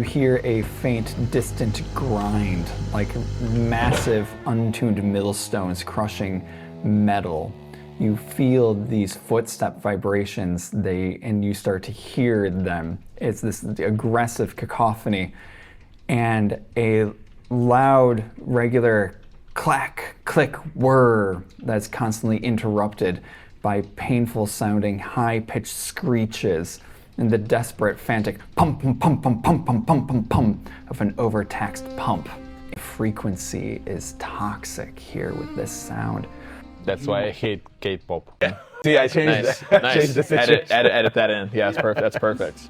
hear a faint, distant grind, like massive, untuned millstones crushing metal. You feel these footstep vibrations, and you start to hear them. It's this aggressive cacophony, and a loud, regular clack, click, whir that's constantly interrupted by painful sounding, high-pitched screeches and the desperate, frantic pump, pump, pump, pump, pump, pump, pump, pump, pump of an overtaxed pump. Frequency is toxic here with this sound. That's why I hate K-pop. See, I changed Nice. it. Nice. Changed the situation. Edit that in. Yeah, that's perfect. That's perfect.